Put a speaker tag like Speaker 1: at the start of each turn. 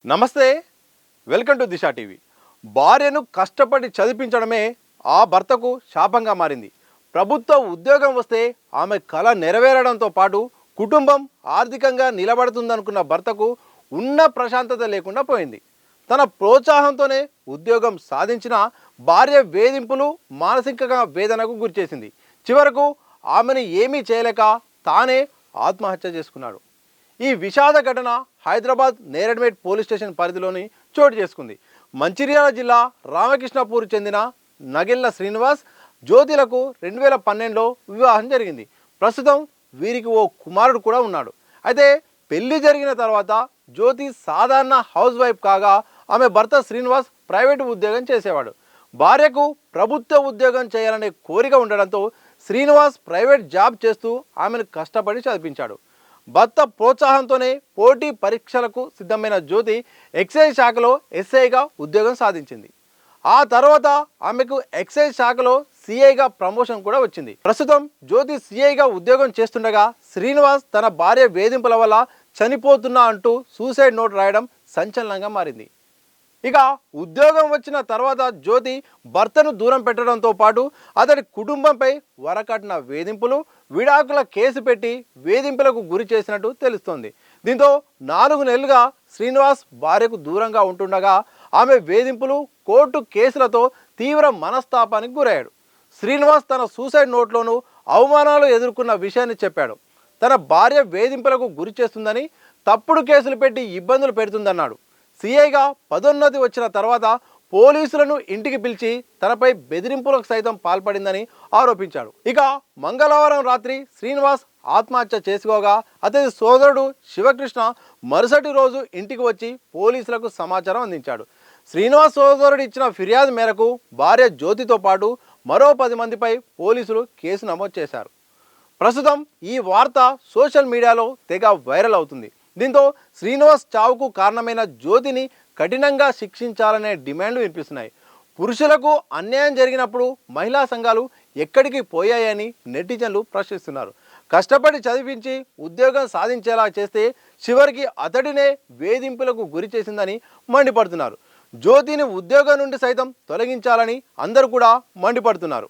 Speaker 1: నమస్తే, welcome to Disha TV. భార్యను కష్టపడి చదివించడమే ఆ భర్తకు శాపంగా మారింది. ప్రభుత్వ ఉద్యోగం వస్తే ఆమె కల నెరవేరడంతో పాటు కుటుంబం ఆర్థికంగా నిలబడుతుందనుకున్న భర్తకు ఉన్న ప్రశాంతత లేకుండా పోయింది. తన ప్రోత్సాహంతోనే ఉద్యోగం సాధించిన భార్య వేధింపులు మానసికంగా వేదనకు గురిచేసింది. చివరకు ఆమెను ఏమీ చేయలేక తానే ఆత్మహత్య చేసుకున్నాడు. ఈ విషాద ఘటన హైదరాబాద్ నేరెడ్మెట్ పోలీస్ స్టేషన్ పరిధిలోని చోటు చేసుకుంది. మంచిర్యాల జిల్లా రామకృష్ణపూర్ చెందిన నగెళ్ల శ్రీనివాస్ జ్యోతిలకు 2012లో వివాహం జరిగింది. ప్రస్తుతం వీరికి ఓ కుమారుడు కూడా ఉన్నాడు. అయితే పెళ్లి జరిగిన తర్వాత జ్యోతి సాధారణ హౌస్ వైఫ్ కాగా ఆమె భర్త శ్రీనివాస్ ప్రైవేటు ఉద్యోగం చేసేవాడు. భార్యకు ప్రభుత్వ ఉద్యోగం చేయాలనే కోరిక ఉండడంతో శ్రీనివాస్ ప్రైవేట్ జాబ్ చేస్తూ ఆమెను కష్టపడి చదివించాడు. భర్త ప్రోత్సాహంతోనే పోటీ పరీక్షలకు సిద్ధమైన జ్యోతి ఎక్సైజ్ శాఖలో ఎస్ఐగా ఉద్యోగం సాధించింది. ఆ తర్వాత ఆమెకు ఎక్సైజ్ శాఖలో సిఐగా ప్రమోషన్ కూడా వచ్చింది. ప్రస్తుతం జ్యోతి సిఐగా ఉద్యోగం చేస్తుండగా శ్రీనివాస్ తన భార్య వేధింపుల వల్ల చనిపోతున్నా అంటూ సూసైడ్ నోట్ రాయడం సంచలనంగా మారింది. ఇక ఉద్యోగం వచ్చిన తర్వాత జ్యోతి భర్తను దూరం పెట్టడంతో పాటు అతడి కుటుంబంపై వరకట్న వేధింపులు, విడాకుల కేసు పెట్టి వేధింపులకు గురి చేసినట్టు తెలుస్తోంది. దీంతో 4 నెలలుగా శ్రీనివాస్ భార్యకు దూరంగా ఉంటుండగా ఆమె వేధింపులు, కోర్టు కేసులతో తీవ్ర మనస్తాపానికి గురయ్యాడు. శ్రీనివాస్ తన సూసైడ్ నోట్లోనూ అవమానాలు ఎదుర్కొన్న విషయాన్ని చెప్పాడు. తన భార్య వేధింపులకు గురి చేస్తుందని, తప్పుడు కేసులు పెట్టి ఇబ్బందులు పెడుతుందన్నాడు. సిఐగా పదోన్నతి వచ్చిన తర్వాత పోలీసులను ఇంటికి పిలిచి తనపై బెదిరింపులకు సైతం పాల్పడిందని ఆరోపించాడు. ఇక మంగళవారం రాత్రి శ్రీనివాస్ ఆత్మహత్య చేసుకోగా అతని సోదరుడు శివకృష్ణ మరుసటి రోజు ఇంటికి వచ్చి పోలీసులకు సమాచారం అందించాడు. శ్రీనివాస్ సోదరుడు ఇచ్చిన ఫిర్యాదు మేరకు భార్య జ్యోతితో పాటు మరో 10 మందిపై పోలీసులు కేసు నమోదు చేశారు. ప్రస్తుతం ఈ వార్త సోషల్ మీడియాలో తెగ వైరల్ అవుతుంది. దీంతో శ్రీనివాస్ చావుకు కారణమైన జ్యోతిని కఠినంగా శిక్షించాలనే డిమాండ్లు వినిపిస్తున్నాయి. పురుషులకు అన్యాయం జరిగినప్పుడు మహిళా సంఘాలు ఎక్కడికి పోయాయని నెటిజన్లు ప్రశ్నిస్తున్నారు. కష్టపడి చదివించి ఉద్యోగం సాధించేలా చేస్తే చివరికి అతడినే వేధింపులకు గురి చేసిందని మండిపడుతున్నారు. జ్యోతిని ఉద్యోగం నుండి సైతం తొలగించాలని అందరూ కూడా మండిపడుతున్నారు.